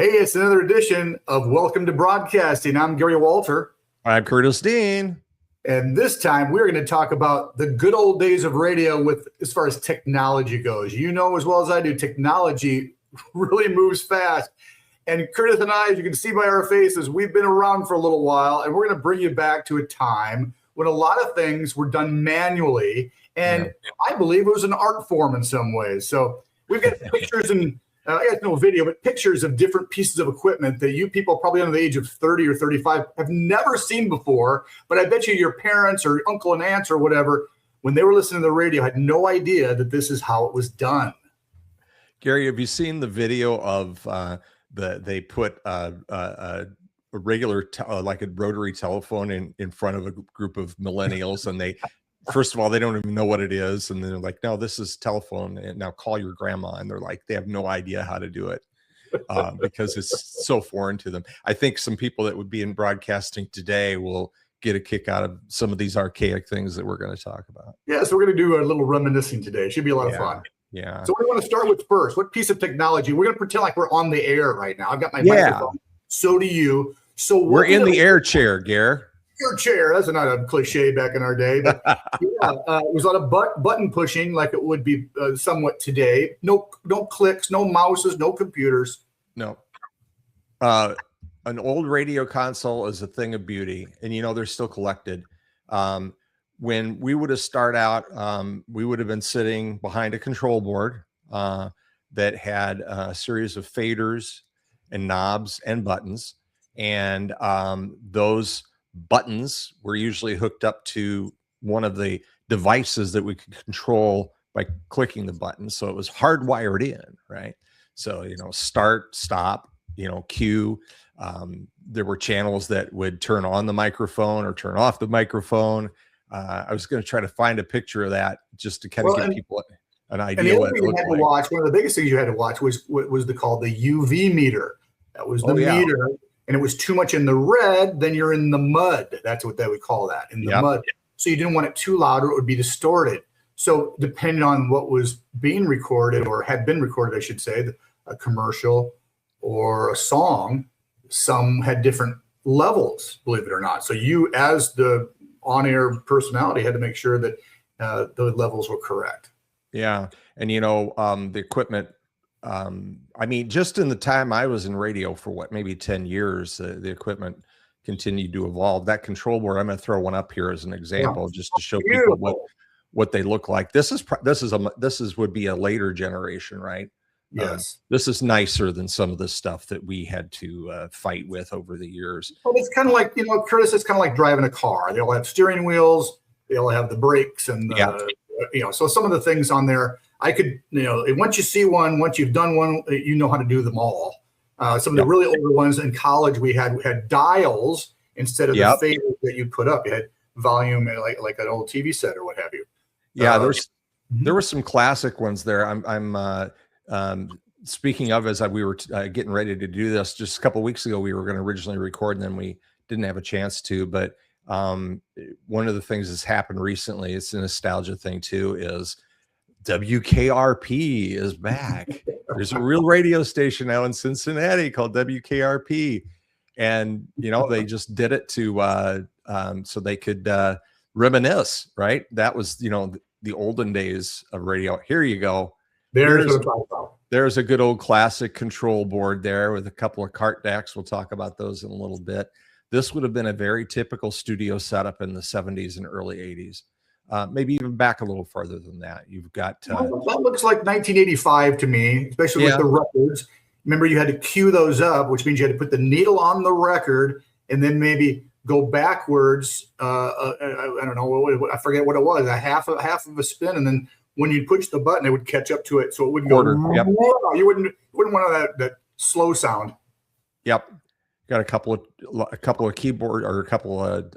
Hey, it's another edition of Welcome to Broadcasting. I'm Gary Wolter. I'm Curtis Dean. And this time we're going to talk about the good old days of radio with as far as technology goes. You know as well as I do, technology really moves fast. And Curtis and I, as you can see by our faces, we've been around for a little while, and we're going to bring you back to a time when a lot of things were done manually. And I believe it was an art form in some ways. So we've got pictures and I got no video, but pictures of different pieces of equipment that you people probably under the age of 30 or 35 have never seen before. But I bet you your parents or uncle and aunts or whatever, when they were listening to the radio, had no idea that this is how it was done. Gary, have you seen the video of they put a regular like a rotary telephone in front of a group of millennials, and they first of all, they don't even know what it is. And they're like, no, this is telephone. And now call your grandma. And they're like, they have no idea how to do it because it's so foreign to them. I think some people that would be in broadcasting today will get a kick out of some of these archaic things that we're going to talk about. Yeah, so we're going to do a little reminiscing today. It should be a lot of fun. Yeah. So what do you want to start with first? What piece of technology? We're going to pretend like we're on the air right now. I've got my microphone. So do you. So we're in the air chair, Gary. Your chair. That's not a cliche back in our day, but it was a lot of button pushing, like it would be somewhat today. No clicks, no mouses, no computers. No. An old radio console is a thing of beauty, and they're still collected. When we would have started out, we would have been sitting behind a control board that had a series of faders and knobs and buttons, and those buttons were usually hooked up to one of the devices that we could control by clicking the button. So it was hardwired in, right? So, start, stop, cue. There were channels that would turn on the microphone or turn off the microphone. I was going to try to find a picture of that just to kind of give people an idea. And the other thing you had to watch, one of the biggest things you had to watch was what was called the UV meter. That was the meter. And it was too much in the red, then you're in the mud. That's what they would call that, in the mud. So you didn't want it too loud or it would be distorted. So depending on what was being recorded or had been recorded, I should say, a commercial or a song, some had different levels, believe it or not. So you, as the on-air personality, had to make sure that the levels were correct. Yeah. And, the equipment, I mean, just in the time I was in radio for maybe 10 years, the equipment continued to evolve. That control board, I'm going to throw one up here as an example, just to show people what they look like. This would be a later generation, right? Yes. This is nicer than some of the stuff that we had to fight with over the years. Well, it's kind of like, Curtis, it's kind of like driving a car. They all have steering wheels. They all have the brakes and, so some of the things on there, I could, once you see one, once you've done one, you know how to do them all. Some of the really older ones in college, we had dials instead of the faders that you put up. You had volume, like an old TV set or what have you. Yeah, there were some classic ones there. I'm speaking of, as we were getting ready to do this, just a couple of weeks ago, we were going to originally record, and then we didn't have a chance to. But one of the things that's happened recently, it's a nostalgia thing too, is WKRP is back. There's a real radio station now in Cincinnati called WKRP, and they just did it to so they could reminisce, right? That was the olden days of radio. Here you go. There's a good old classic control board there with a couple of cart decks. We'll talk about those in a little bit. This would have been a very typical studio setup in the 70s and early 80s. Maybe even back a little further than that. You've got that looks like 1985 to me, especially with the records. Remember, you had to cue those up, which means you had to put the needle on the record and then maybe go backwards. I don't know. I forget what it was. A half of a spin, and then when you push the button, it would catch up to it, so it wouldn't go. You wouldn't want that slow sound. Yep. Got a couple of keyboard or a couple of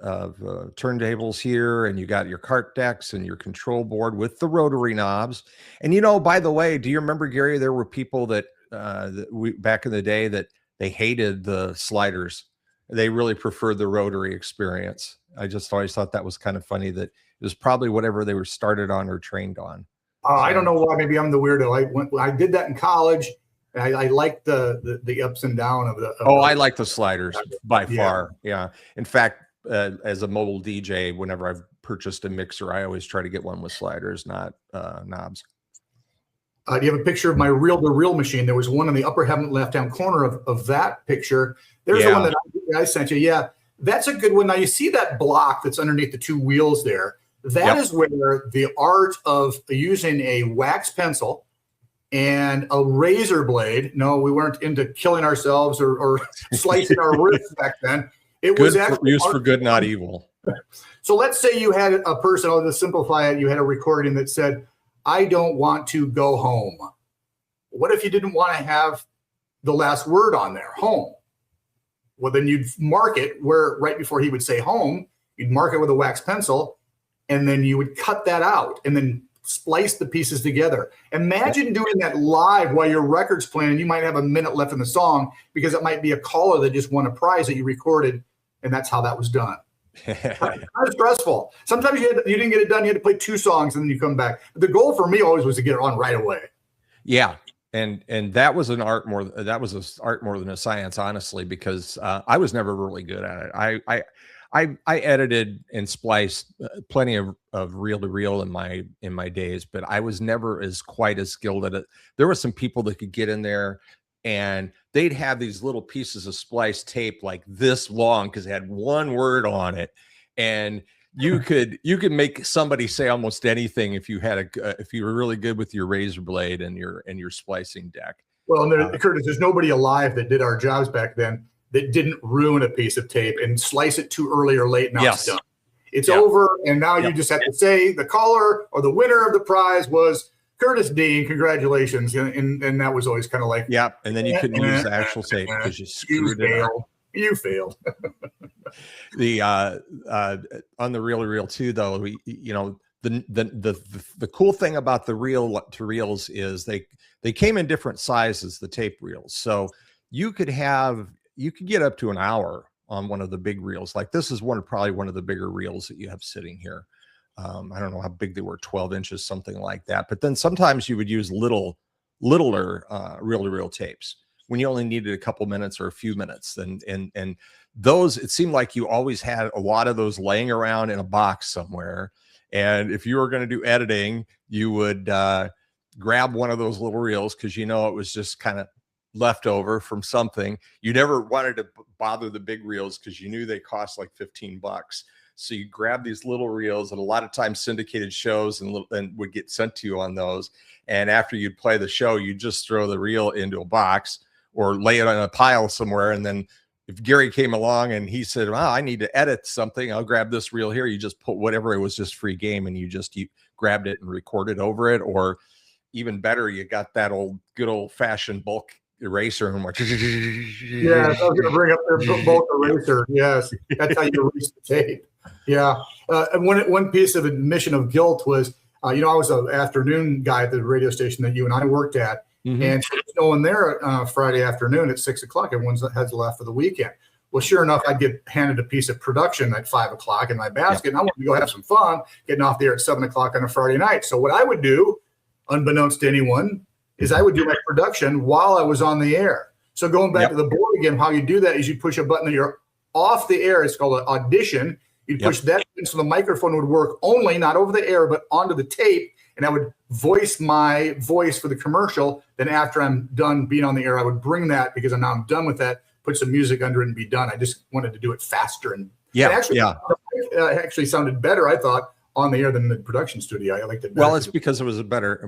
turntables here, and you got your cart decks and your control board with the rotary knobs. And by the way, do you remember, Gary, there were people that back in the day that they hated the sliders. They really preferred the rotary experience. I just always thought that was kind of funny that it was probably whatever they were started on or trained on. I don't know why. Maybe I'm the weirdo. I did that in college. I like the ups and down of the. I like the sliders by far. Yeah. In fact, as a mobile DJ, whenever I've purchased a mixer, I always try to get one with sliders, not knobs. Do you have a picture of my reel-to-reel machine? There was one in the upper left-hand corner of that picture. There's the one that I sent you. Yeah, that's a good one. Now you see that block that's underneath the two wheels there. That is where the art of using a wax pencil and a razor blade. No, we weren't into killing ourselves or slicing our wrists back then. It was actually used for good, not evil. So let's say you had a person, I'll just simplify it, you had a recording that said, I don't want to go home. What if you didn't want to have the last word on there, home? Well, then you'd mark it where right before he would say home, you'd mark it with a wax pencil, and then you would cut that out and then splice the pieces together. Imagine doing that live while your record's playing, and you might have a minute left in the song because it might be a caller that just won a prize that you recorded, and that's how that was done. Kind of stressful. Sometimes you didn't get it done. You had to play 2 songs and then you come back. The goal for me always was to get it on right away. Yeah, and that was an art more. That was an art more than a science, honestly, because I was never really good at it. I edited and spliced plenty of reel to reel in my days, but I was never quite as skilled at it. There were some people that could get in there and they'd have these little pieces of spliced tape like this long because it had one word on it, and you could make somebody say almost anything if you had if you were really good with your razor blade and your splicing deck. Well, and Curtis, there's nobody alive that did our jobs back then that didn't ruin a piece of tape and slice it too early or late. Now it's done. It's over, and now you just have to say the caller or the winner of the prize was Curtis Dean, congratulations. And that was always kind of like, and then you couldn't use the actual tape because you screwed it up. You failed. The on the reel to reel too, though, the cool thing about the reel to reels is they came in different sizes, the tape reels. So you could get up to an hour on one of the big reels. Like this is probably one of the bigger reels that you have sitting here. I don't know how big they were, 12 inches, something like that. But then sometimes you would use littler reel-to-reel tapes when you only needed a couple minutes or a few minutes. And those, it seemed like you always had a lot of those laying around in a box somewhere. And if you were going to do editing, you would grab one of those little reels because it was just kind of left over from something. You never wanted to bother the big reels because you knew they cost like $15. So you grab these little reels, and a lot of times syndicated shows and would get sent to you on those. And after you'd play the show, you just throw the reel into a box or lay it on a pile somewhere. And then if Gary came along and he said, "Wow, I need to edit something, I'll grab this reel here." You just put whatever, it was just free game, and you grabbed it and recorded over it. Or even better, you got that good old fashioned bulk eraser and went. Yeah, I was going to bring up their bulk eraser. Yes, that's how you erase the tape. Yeah. And one piece of admission of guilt was, I was an afternoon guy at the radio station that you and I worked at. Mm-hmm. And there's no one there Friday afternoon at 6 o'clock. Everyone's has left for the weekend. Well, sure enough, I'd get handed a piece of production at 5 o'clock in my basket. And I wanted to go have some fun getting off the air at 7 o'clock on a Friday night. So what I would do, unbeknownst to anyone, is I would do my production while I was on the air. So going back to the board again, how you do that is you push a button that you're off the air. It's called an audition. You'd push that so the microphone would work only, not over the air, but onto the tape. And I would voice my voice for the commercial. Then after I'm done being on the air, I would bring that because now I'm done with that, put some music under it and be done. I just wanted to do it faster. And it actually sounded better, I thought, on the air than the production studio. I liked it better. Well, it's because it was a better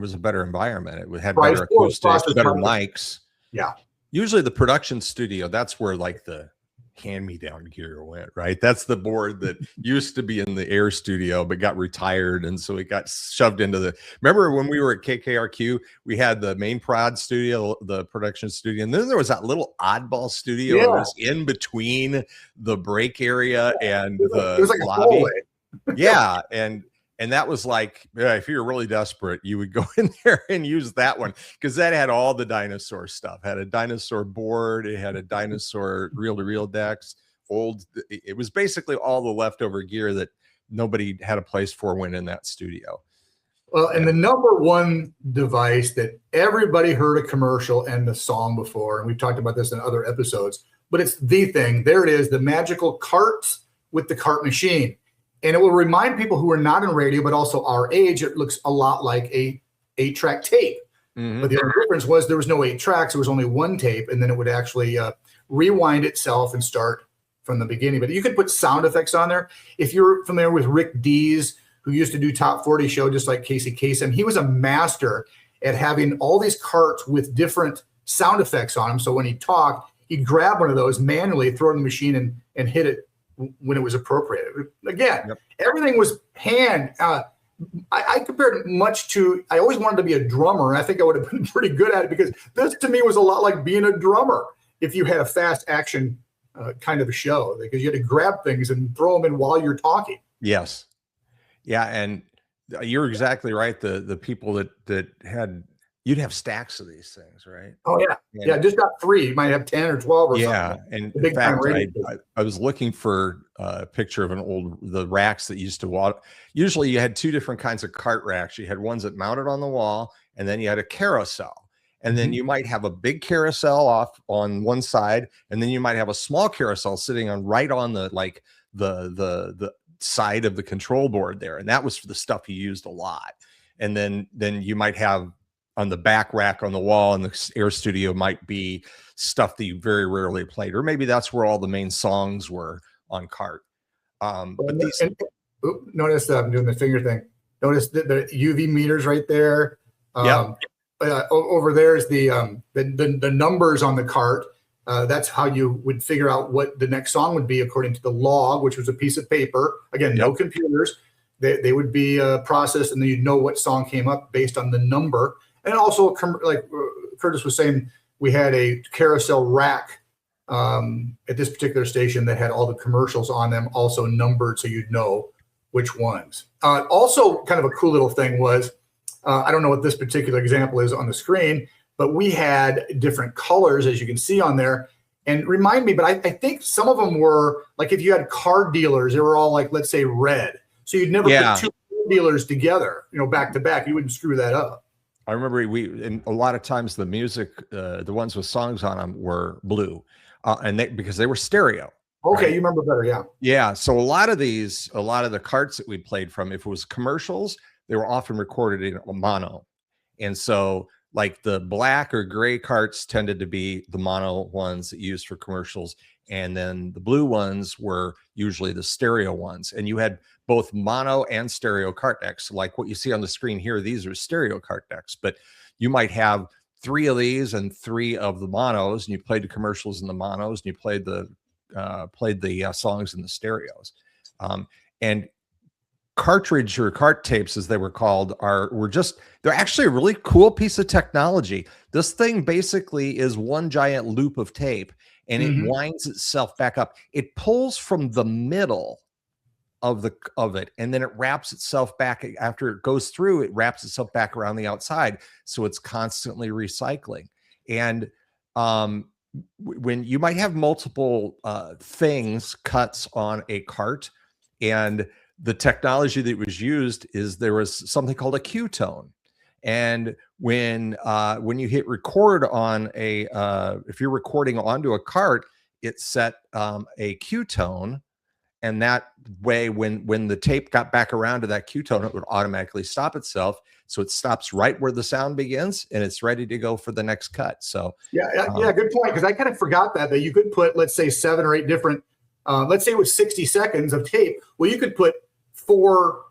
environment. It had better acoustics, better mics. Yeah. Usually the production studio, that's where like the hand-me-down gear went, right? That's the board that used to be in the air studio but got retired, and so it got shoved into remember when we were at KKRQ, we had the main prod studio, the production studio, and then there was that little oddball studio that was in between the break area and the lobby. And that was like, if you were really desperate, you would go in there and use that one because that had all the dinosaur stuff. Had a dinosaur board, it had a dinosaur reel-to-reel decks. It was basically all the leftover gear that nobody had a place for when in that studio. Well, and the number one device that everybody heard a commercial and the song before, and we've talked about this in other episodes, but it's the thing. There it is, the magical carts with the cart machine. And it will remind people who are not in radio, but also our age, it looks a lot like a 8-track tape. But the only difference was there was no 8 tracks. There was only one tape, and then it would actually rewind itself and start from the beginning. But you could put sound effects on there. If you're familiar with Rick Dees, who used to do Top 40 show, just like Casey Kasem, he was a master at having all these carts with different sound effects on them. So when he talked, he'd grab one of those manually, throw it in the machine, and hit it when it was appropriate. Again, everything was hand. I compared it much to, I always wanted to be a drummer. And I think I would have been pretty good at it, because this to me was a lot like being a drummer if you had a fast action kind of a show, because you had to grab things and throw them in while you're talking. Yes. Yeah. And you're exactly right. The people that had, you'd have stacks of these things, right? Oh yeah. Yeah. Just not 3. You might have 10 or 12 or something. Yeah. And in fact, I was looking for a picture of the racks that used to walk. Usually you had 2 different kinds of cart racks. You had ones that mounted on the wall, and then you had a carousel. And then you might have a big carousel off on one side, and then you might have a small carousel sitting on right on the side of the control board there. And that was for the stuff you used a lot. And then you might have on the back rack on the wall in the Air Studio might be stuff that you very rarely played, or maybe that's where all the main songs were on cart. But these, notice that I'm doing the finger thing. Notice the UV meters right there. Over there is the numbers on the cart. That's how you would figure out what the next song would be according to the log, which was a piece of paper. Again, no computers. They would be processed, and then you'd know what song came up based on the number. And also, like Curtis was saying, we had a carousel rack at this particular station that had all the commercials on them, also numbered, so you'd know which ones. Also, kind of a cool little thing was, I don't know what this particular example is on the screen, but we had different colors, as you can see on there. And remind me, but I think some of them were, like if you had car dealers, they were all like, let's say, red. So you'd never put 2 dealers together, back to back. You wouldn't screw that up. I remember and a lot of times the music, the ones with songs on them were blue, because they were stereo. Okay, right? You remember better, yeah. Yeah, so a lot of the carts that we played from, if it was commercials, they were often recorded in mono. And so like the black or gray carts tended to be the mono ones that used for commercials. And then the blue ones were usually the stereo ones. And you had both mono and stereo cart decks. Like what you see on the screen here, these are stereo cart decks, but you might have 3 of these and 3 of the monos, and you played the commercials in the monos, and you played the songs in the stereos. And cartridge or cart tapes, as they were called, they're actually a really cool piece of technology. This thing basically is one giant loop of tape, and it winds itself back up. It pulls from the middle of it, and then it wraps itself back. After it goes through, it wraps itself back around the outside, so it's constantly recycling. And when you might have multiple cuts on a cart, and the technology that was used is there was something called a Q tone. And when you hit record on if you're recording onto a cart, it set a Q tone. And that way, when the tape got back around to that Q tone, it would automatically stop itself. So it stops right where the sound begins, and it's ready to go for the next cut. So yeah, good point. Because I kind of forgot that you could put, let's say, 7 or 8 different. Let's say it was 60 seconds of tape. Well, you could put 4,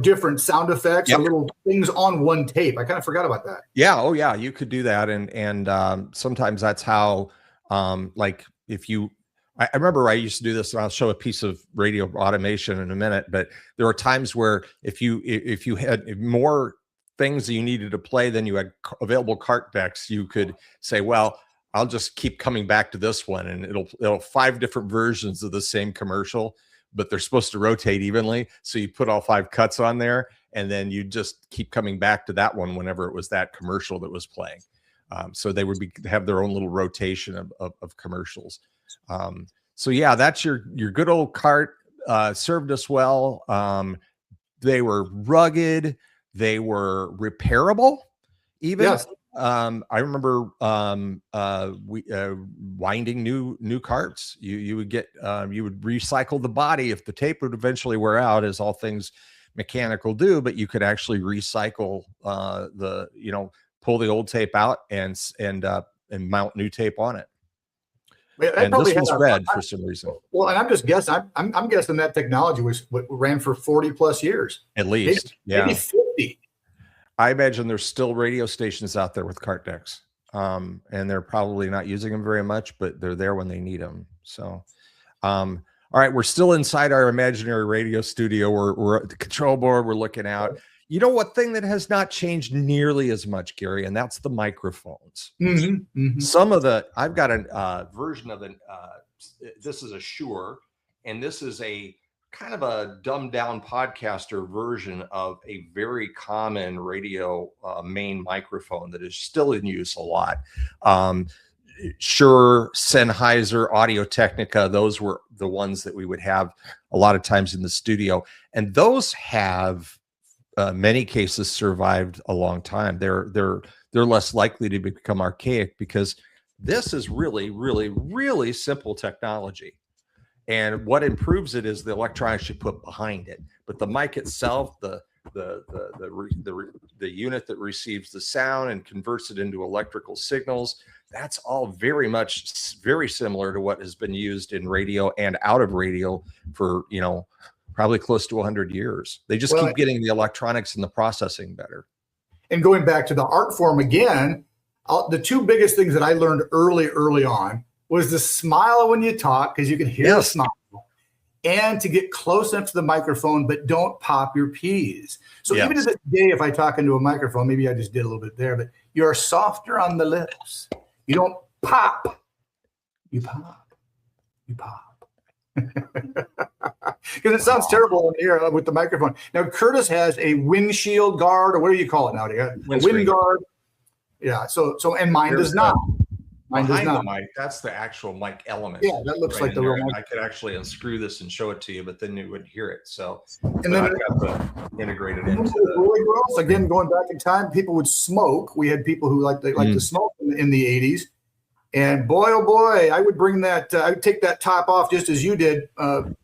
different sound effects or little things on one tape. I kind of forgot about that. Yeah. Oh yeah. You could do that. And sometimes that's how, like if you, I remember I used to do this, and I'll show a piece of radio automation in a minute, but there were times where if you had more things that you needed to play than you had available cart decks, you could say, well, I'll just keep coming back to this one, and it'll 5 different versions of the same commercial, but they're supposed to rotate evenly. So you put all 5 cuts on there, and then you just keep coming back to that one whenever it was that commercial that was playing. So they would have their own little rotation of commercials. So yeah, that's your good old cart. Served us well. They were rugged. They were repairable even. Yes. I remember winding new carts. You would get you would recycle the body if the tape would eventually wear out, as all things mechanical do, but you could actually recycle pull the old tape out and mount new tape on it. And this was red for some reason. Well, and I'm just guessing. I'm guessing that technology was what ran for 40 plus years, at least. Maybe 50. I imagine there's still radio stations out there with cart decks, and they're probably not using them very much, but they're there when they need them. So, all right, we're still inside our imaginary radio studio. We're at the control board. We're looking out. You know what thing that has not changed nearly as much, Gary, and that's the microphones. Some of I've got a version of this is a Shure, and this is a kind of a dumbed down podcaster version of a very common radio main microphone that is still in use a lot. Shure, Sennheiser, Audio-Technica, those were the ones that we would have a lot of times in the studio. And those have many cases survived a long time. They're less likely to become archaic because this is really, really, really simple technology. And what improves it is the electronics you put behind it. But the mic itself, the unit that receives the sound and converts it into electrical signals, that's all very similar to what has been used in radio and out of radio for, probably close to 100 years. They just keep getting the electronics and the processing better. And going back to the art form again, the two biggest things that I learned early on was the smile when you talk, because you can hear the smile, and to get close enough to the microphone, but don't pop your P's. So even to this day, if I talk into a microphone, maybe I just did a little bit there, but you're softer on the lips. You don't pop. You pop. You pop. Because it sounds terrible in here with the microphone. Now, Curtis has a windshield guard, or what do you call it nowadays? A wind guard. Yeah. So and mine does not. Mine does not. The mic, that's the actual mic element. Yeah, that looks like the real mic. I could actually unscrew this and show it to you, but then you wouldn't hear it. So, and then I've got the integrated into the. Really gross. Again, going back in time, people would smoke. We had people who like to smoke in the 80s. And boy, oh boy, I would bring that. I would take that top off just as you did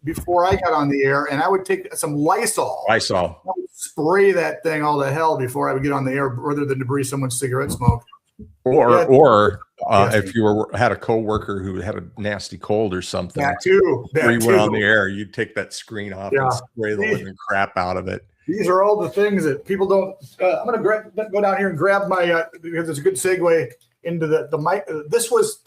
before I got on the air, and I would take some Lysol. I would spray that thing all to hell before I would get on the air, rather than to breathe someone's cigarette smoke. Or if you had a coworker who had a nasty cold or something, that too. Went on the air, you'd take that screen off and spray the living crap out of it. These are all the things that people don't. I'm going to go down here and grab my because it's a good segue into the mic. This was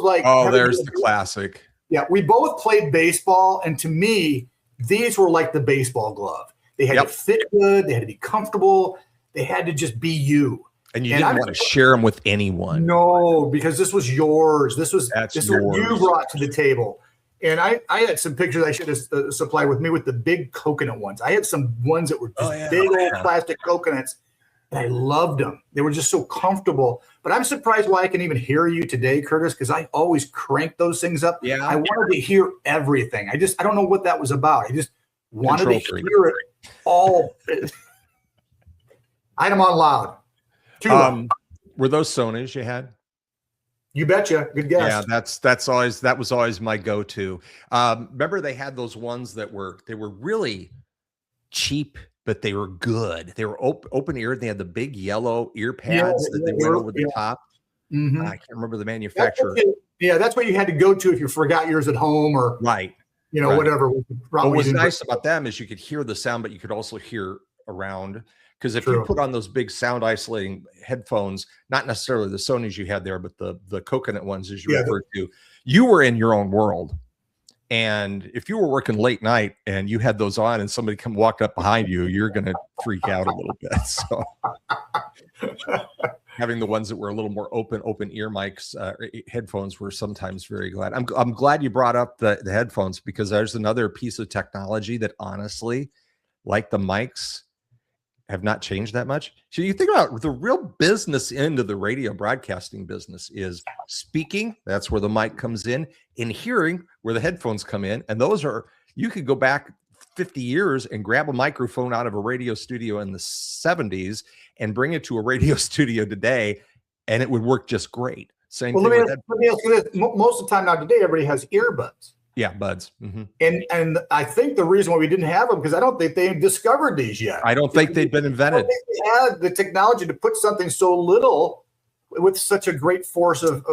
like, oh, there's the classic. Yeah, we both played baseball, and to me, these were like the baseball glove. They had to fit good. They had to be comfortable. They had to just be you. And you didn't want to share them with anyone. No, because this was yours. This was what you brought to the table. And I had some pictures I should have supplied with me with the big coconut ones. I had some ones that were just big old plastic coconuts, and I loved them. They were just so comfortable. But I'm surprised why I can even hear you today, Curtis, because I always crank those things up. Yeah, I wanted to hear everything. I don't know what that was about. I just wanted to hear it all. I had them on loud. Were those Sonys you had? You betcha. Good guess. Yeah, that was always my go-to. Remember they had those ones that were really cheap, but they were good. They were open ear. They had the big yellow ear pads that they went over the top. Mm-hmm. I can't remember the manufacturer. That's what you had to go to if you forgot yours at home or whatever. What was nice about them is you could hear the sound, but you could also hear around. Because if you put on those big sound isolating headphones, not necessarily the Sonys you had there, but the coconut ones, as you referred to, you were in your own world. And if you were working late night and you had those on and somebody walked up behind you, you're going to freak out a little bit. So having the ones that were a little more open ear mics, headphones were sometimes very glad. I'm glad you brought up the headphones, because there's another piece of technology that honestly, like the mics, have not changed that much. So you think about the real business end of the radio broadcasting business is speaking. That's where the mic comes in, and hearing, where the headphones come in. And those are, you could go back 50 years and grab a microphone out of a radio studio in the 70s and bring it to a radio studio today, and it would work just great. Same thing with that. Let me ask you this. Most of the time now today, everybody has earbuds. Yeah, buds. And I think the reason why we didn't have them, because I don't think they discovered these yet. I don't think they've been invented. I don't think they had the technology to put something so little with such a great force of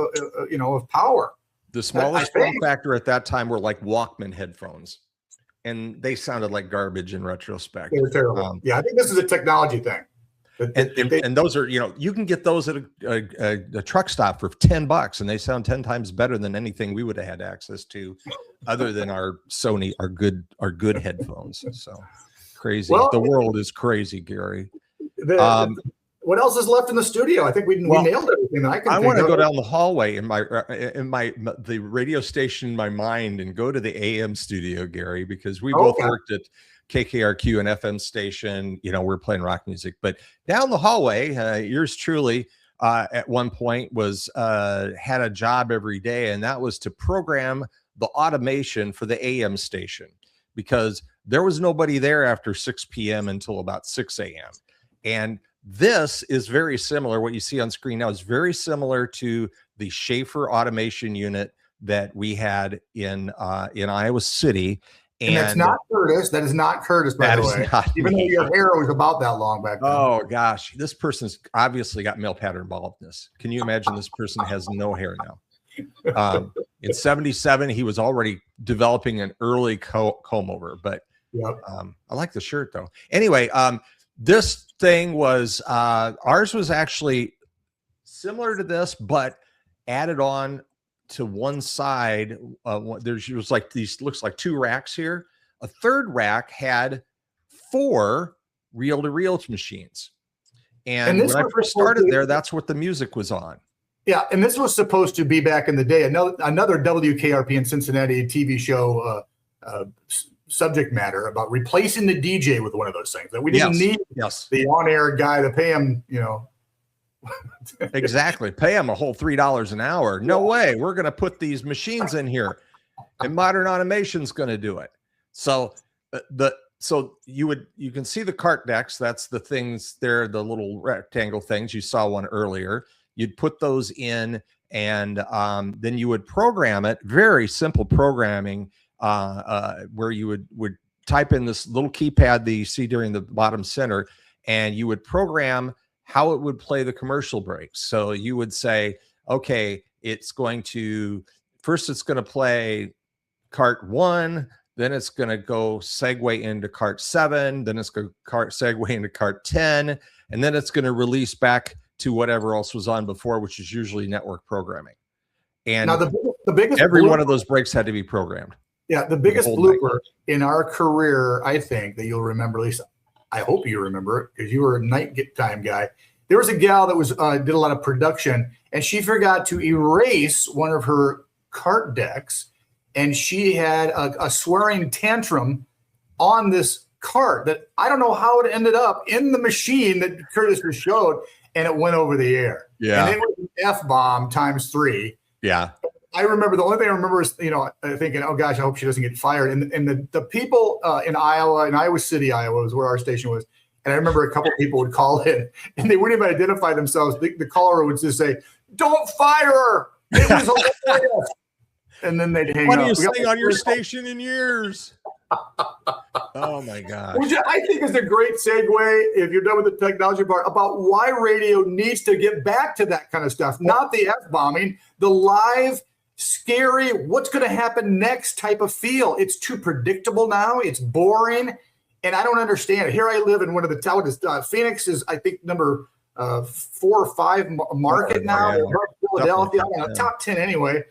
power. The smallest form factor at that time were like Walkman headphones, and they sounded like garbage in retrospect. They were terrible. I think this is a technology thing. And those are, you can get those at a truck stop for $10, and they sound 10 times better than anything we would have had access to, other than our Sony, our good headphones. So crazy. Well, the world is crazy, Gary. What else is left in the studio? I think we nailed everything. I want to go down the hallway in the radio station in my mind and go to the AM studio, Gary, because we both worked at KKRQ, an FM station. We're playing rock music, but down the hallway, yours truly at one point was had a job every day, and that was to program the automation for the AM station, because there was nobody there after 6 p.m. until about 6 a.m. And this is very similar. What you see on screen now is very similar to the Schaefer automation unit that we had in Iowa City. And that's not Curtis. That is not Curtis, by the way. Even though your hair was about that long back then. Oh, gosh. This person's obviously got male pattern baldness. Can you imagine this person has no hair now? In 77, he was already developing an early comb over. But I like the shirt, though. Anyway, this thing was ours was actually similar to this, but added on to one side. There's like these, looks like 2 racks here. A third rack had 4 reel-to-reel machines, and when I first started there, that's what the music was on. Yeah, and this was supposed to be, back in the day, another WKRP in Cincinnati TV show subject matter about replacing the DJ with one of those things, that we didn't need the on-air guy to pay him, Exactly. Pay him a whole $3 an hour. No way. We're going to put these machines in here, and modern automation's going to do it. So you can see the cart decks. That's the things there, the little rectangle things. You saw one earlier. You'd put those in, and then you would program it. Very simple programming, where you would type in this little keypad that you see during the bottom center, and you would program how it would play the commercial breaks. So you would say, okay, it's going to play cart 1, then it's going to go segue into cart 7, then it's going to segue into cart 10, and then it's going to release back to whatever else was on before, which is usually network programming. And now the biggest every one of those breaks had to be programmed. Yeah, the biggest blooper in our career, I think, that you'll remember, at least I hope you remember it, because you were a nighttime guy. There was a gal that did a lot of production, and she forgot to erase one of her cart decks, and she had a swearing tantrum on this cart that I don't know how it ended up in the machine that Curtis just showed, and it went over the air. Yeah, and it was an F-bomb times 3. Yeah. I remember, the only thing I remember is, thinking, oh gosh, I hope she doesn't get fired. And the people in Iowa City, Iowa was where our station was. And I remember a couple of people would call in, and they wouldn't even identify themselves. The caller would just say, "Don't fire her. It was hilarious." And then they'd hang up. Funniest thing on your station in years. Oh my gosh. Which I think is a great segue, if you're done with the technology part, about why radio needs to get back to that kind of stuff. Not the F-bombing, the live, scary, what's going to happen next type of feel. It's too predictable now. It's boring. And I don't understand it. Here I live in one of the towns. Phoenix is, I think, number 4 or 5 market now. Yeah. Philadelphia, top 10 anyway.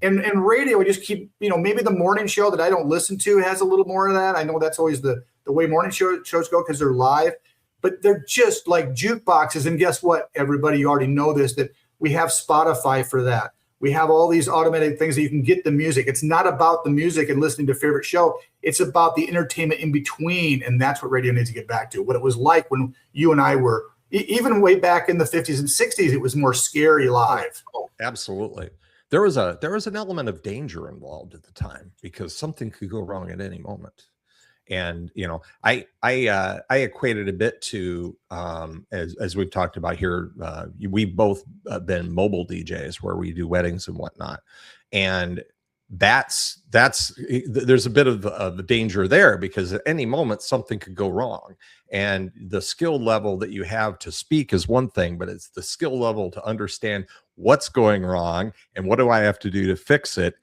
And radio, we just keep, maybe the morning show that I don't listen to has a little more of that. I know that's always the way morning shows go, because they're live. But they're just like jukeboxes. And guess what, everybody? You already know this, that we have Spotify for that. We have all these automated things that you can get the music. It's not about the music and listening to favorite show. It's about the entertainment in between. And that's what radio needs to get back to. What it was like when you and I were, even way back in the 50s and 60s, it was more scary live. Absolutely. There was an element of danger involved at the time, because something could go wrong at any moment. And I equated a bit to as we've talked about here. We've both been mobile DJs where we do weddings and whatnot, and there's a bit of a danger there, because at any moment something could go wrong, and the skill level that you have to speak is one thing, but it's the skill level to understand what's going wrong and what do I have to do to fix it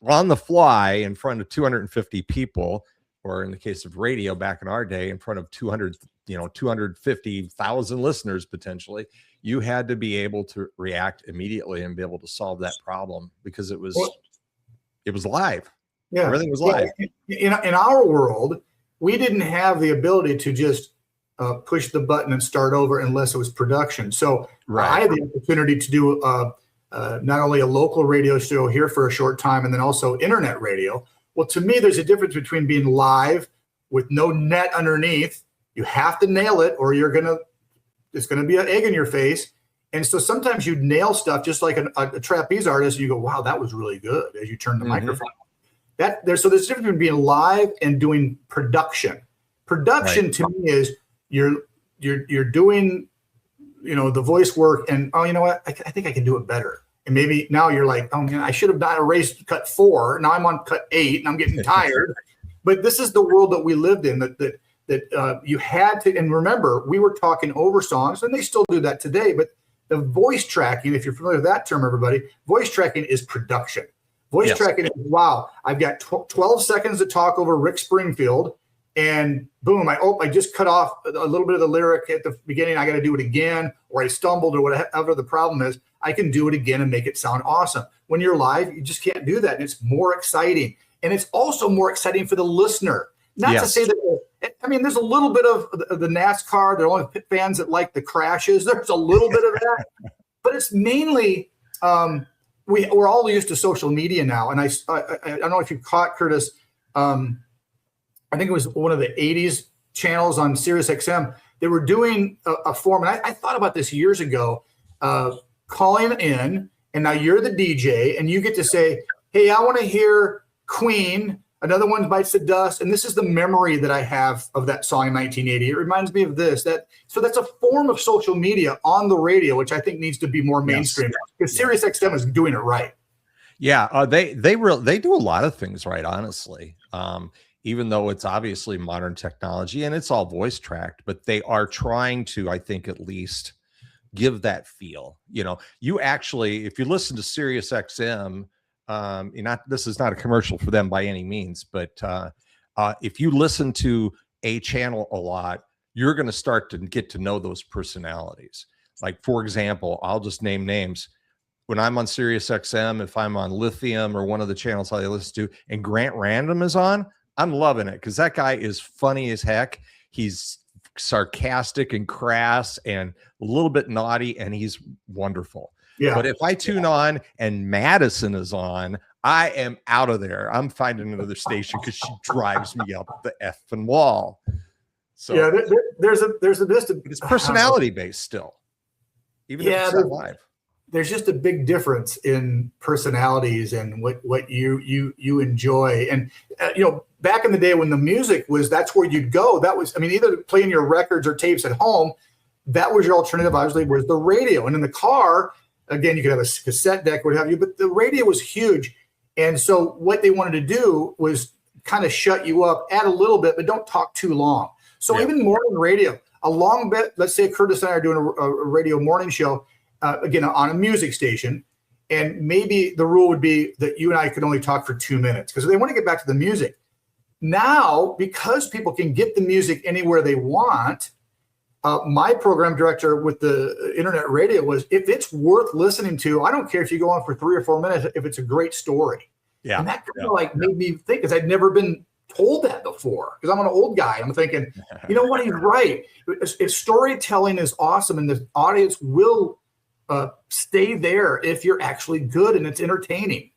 on the fly in front of 250 people, or in the case of radio back in our day, in front of 250,000 listeners potentially. You had to be able to react immediately and be able to solve that problem, because it was live. Yeah, everything was live. In our world, we didn't have the ability to just push the button and start over unless it was production. So I had the opportunity to do not only a local radio show here for a short time, and then also internet radio. Well, to me, there's a difference between being live with no net underneath. You have to nail it, or it's gonna be an egg in your face. And so sometimes you nail stuff, just like a trapeze artist. You go, wow, that was really good, as you turn the microphone. So there's a difference between being live and doing production. Production to me is you're doing, the voice work, and you know what, I think I can do it better. And maybe now you're like, oh man, I should have not erased cut 4. Now I'm on cut 8 and I'm getting tired. But this is the world that we lived in, that you had to. And remember, we were talking over songs, and they still do that today. But the voice tracking, if you're familiar with that term, everybody, voice tracking is production. Voice tracking is, wow, I've got 12 seconds to talk over Rick Springfield, and boom, I just cut off a little bit of the lyric at the beginning. I got to do it again, or I stumbled, or whatever the problem is. I can do it again and make it sound awesome. When you're live, you just can't do that. And it's more exciting. And it's also more exciting for the listener. Not to say that, there's a little bit of the NASCAR. There are only fans that like the crashes. There's a little bit of that. But it's mainly, we're all used to social media now. And I don't know if you caught, Curtis, I think it was one of the 80s channels on Sirius XM. They were doing a form. And I thought about this years ago, calling in, and now you're the DJ, and you get to say, hey, I want to hear Queen. Another one bites the dust. And this is the memory that I have of that song in 1980. It reminds me of this. So that's a form of social media on the radio, which I think needs to be more mainstream, because Sirius XM is doing it right. Yeah. They do a lot of things right, honestly. Even though it's obviously modern technology and it's all voice tracked, but they are trying to, I think, at least give that feel. You actually, if you listen to Sirius XM, this is not a commercial for them by any means, but if you listen to a channel a lot, you're going to start to get to know those personalities. Like, for example, I'll just name names. When I'm on Sirius XM, if I'm on Lithium or one of the channels I listen to, and Grant Random is on, I'm loving it, because that guy is funny as heck. He's sarcastic and crass and a little bit naughty, and he's wonderful. Yeah. But if I tune on and Madison is on, I am out of there. I'm finding another station, because she drives me up the effing wall. So yeah, there's a it's personality based still, even if it's not live. There's just a big difference in personalities and what you enjoy. And back in the day when the music was, that's where you'd go. That was, either playing your records or tapes at home. That was your alternative, obviously, was the radio. And in the car, again, you could have a cassette deck, what have you, but the radio was huge. And so what they wanted to do was kind of shut you up, add a little bit, but don't talk too long. So even morning radio, a long bit, let's say Curtis and I are doing a radio morning show, again, on a music station, and maybe the rule would be that you and I could only talk for 2 minutes, because they want to get back to the music. Now, because people can get the music anywhere they want, my program director with the internet radio was, if it's worth listening to, I don't care if you go on for 3 or 4 minutes, if it's a great story. Yeah. And that kind of made me think, because I'd never been told that before, because I'm an old guy. I'm thinking, you know what, he's right. If storytelling is awesome, and the audience will stay there if you're actually good and it's entertaining.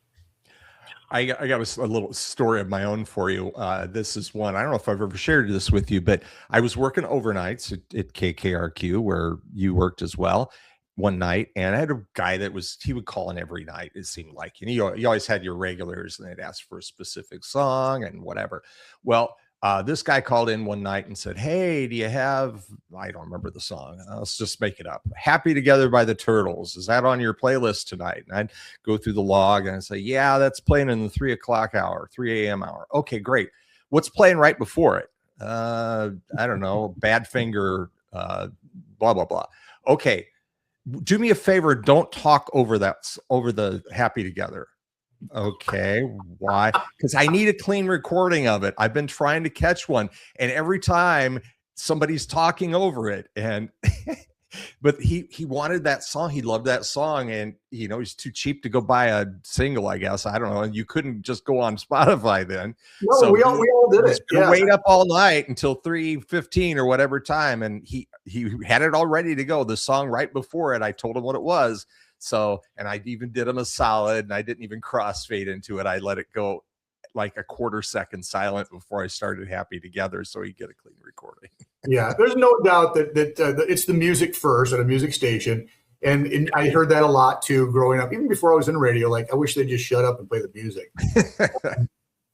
I got a little story of my own for you. This is one, I don't know if I've ever shared this with you, but I was working overnights at KKRQ, where you worked as well, one night. And I had a guy he would call in every night, it seemed like. And you always had your regulars, and they'd ask for a specific song and whatever. Well, This guy called in one night and said, "Hey, do you have, I don't remember the song. Let's just make it up. Happy Together by the Turtles. Is that on your playlist tonight?" And I'd go through the log and I'd say, "Yeah, that's playing in the 3 o'clock hour, 3 a.m. hour." "Okay, great. What's playing right before it?" I don't know, Badfinger, blah, blah, blah. "Okay, do me a favor. Don't talk over the Happy Together." "Okay, why?" "Because I need a clean recording of it. I've been trying to catch one, and every time somebody's talking over it." And but he wanted that song. He loved that song, and he's too cheap to go buy a single, I guess. I don't know. And you couldn't just go on Spotify then. No, So we all did it. Yeah. Wait up all night until 3:15 or whatever time, and he had it all ready to go. The song right before it, I told him what it was. So, and I even did him a solid, and I didn't even crossfade into it. I let it go like a quarter second silent before I started Happy Together, so he'd get a clean recording. Yeah, there's no doubt that it's the music first at a music station, and I heard that a lot too growing up. Even before I was in radio, like I wish they'd just shut up and play the music.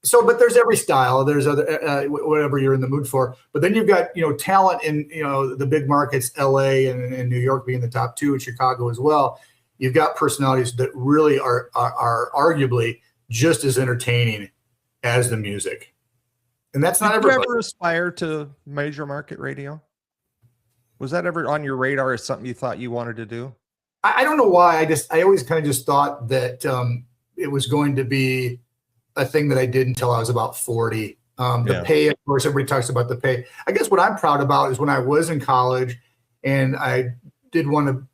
So, but there's every style. There's other whatever you're in the mood for. But then you've got talent in the big markets, L.A. and New York being the top two, and Chicago as well. You've got personalities that really are arguably just as entertaining as the music. And that's not everybody. Did you ever aspire to major market radio? Was that ever on your radar as something you thought you wanted to do? I don't know why. I always kind of just thought that it was going to be a thing that I did until I was about 40. The pay, of course, everybody talks about the pay. I guess what I'm proud about is when I was in college and I did want to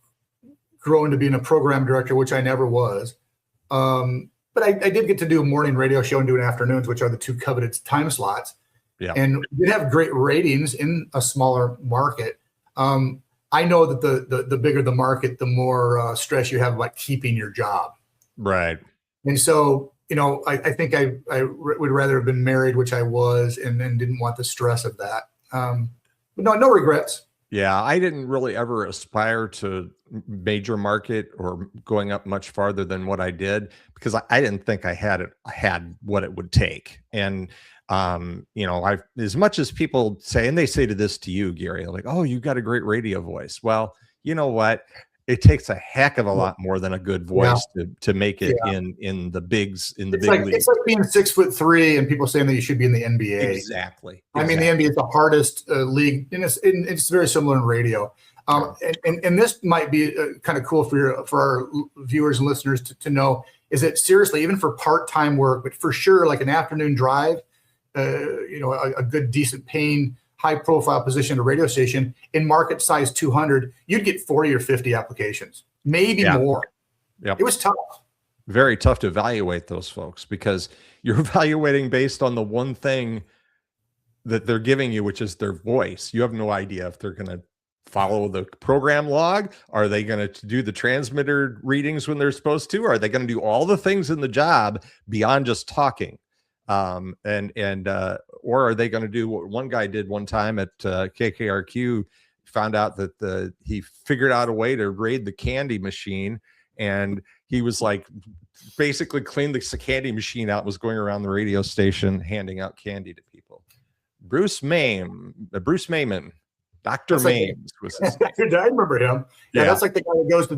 grow into being a program director, which I never was. But I did get to do a morning radio show and do an afternoons, which are the two coveted time slots. Yeah. And we did have great ratings in a smaller market. I know that the bigger the market, the more stress you have about keeping your job. Right. And so, I think I would rather have been married, which I was, and then didn't want the stress of that. But no regrets. Yeah, I didn't really ever aspire to major market or going up much farther than what I did because I didn't think I had what it would take. And I've, as much as people say, and they say to this to you, Gary, like, "Oh, you got a great radio voice." Well, you know what? It takes a heck of a lot more than a good voice to make it in the bigs, in the big leagues. It's like being 6'3" and people saying that you should be in the NBA. Exactly. I mean, the NBA is the hardest league, and it's very similar in radio. And this might be kind of cool for our viewers and listeners to know is that seriously, even for part-time work, but for sure, like an afternoon drive, a good, decent paying, high-profile position at a radio station in market size 200, you'd get 40 or 50 applications, maybe more. Yep. It was tough. Very tough to evaluate those folks because you're evaluating based on the one thing that they're giving you, which is their voice. You have no idea if they're going to follow the program log. Are they going to do the transmitter readings when they're supposed to? Are they going to do all the things in the job beyond just talking? Or are they going to do what one guy did one time at KKRQ, found out that he figured out a way to raid the candy machine, and he was like basically cleaned the candy machine out, was going around the radio station handing out candy to people. Bruce Mayman, Dr. Mames was his name. I remember him. Yeah, that's like the guy that goes to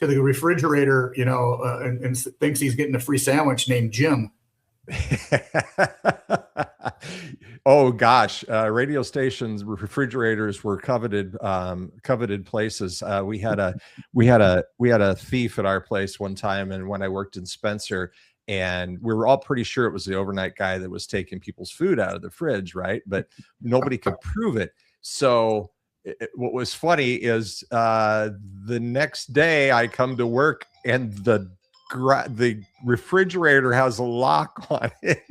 the refrigerator, and thinks he's getting a free sandwich named Jim. Oh gosh, radio stations, refrigerators were coveted places. We had a thief at our place one time, and when I worked in Spencer, and we were all pretty sure it was the overnight guy that was taking people's food out of the fridge, right? But nobody could prove it. So what was funny is the next day I come to work and the refrigerator has a lock on it.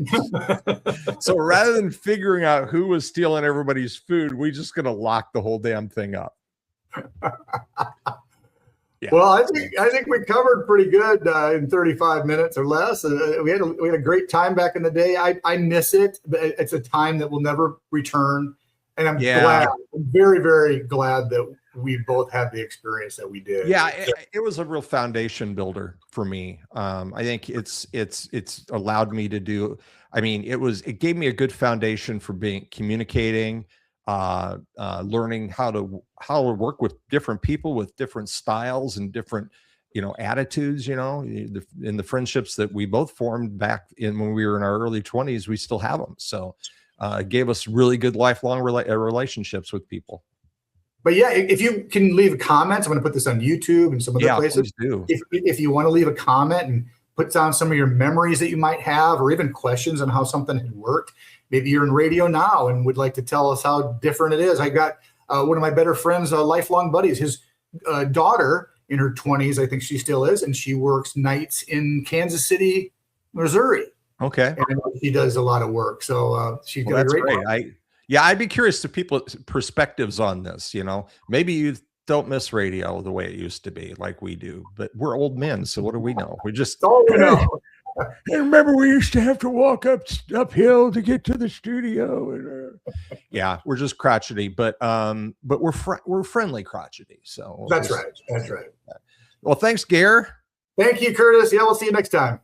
So rather than figuring out who was stealing everybody's food, we just gonna lock the whole damn thing up. Yeah. Well, I think we covered pretty good in 35 minutes or less. We had a great time back in the day. I miss it, but it's a time that will never return. And I'm glad. I'm very, very glad that we both had the experience that we did. Yeah, it was a real foundation builder for me. I think it's allowed me to do. I mean, it gave me a good foundation for communicating, learning how to work with different people with different styles and different, attitudes. In the friendships that we both formed back when we were in our early 20s, we still have them. So it gave us really good lifelong relationships with people. But yeah, if you can leave comments, I'm going to put this on YouTube and some other places. Please do. If you want to leave a comment and put down some of your memories that you might have, or even questions on how something had worked. Maybe you're in radio now and would like to tell us how different it is. I got one of my better friends, lifelong buddies, his daughter in her 20s, I think she still is, and she works nights in Kansas City, Missouri. Okay. And she does a lot of work. So she's got a great one. I'd be curious to people's perspectives on this. Maybe you don't miss radio the way it used to be, like we do, but we're old men. So what do we know? We just, I remember we used to have to walk uphill to get to the studio. And, yeah, we're just crotchety, but we're friendly crotchety. So that's right. Well, thanks, Gare. Thank you, Curtis. Yeah, we'll see you next time.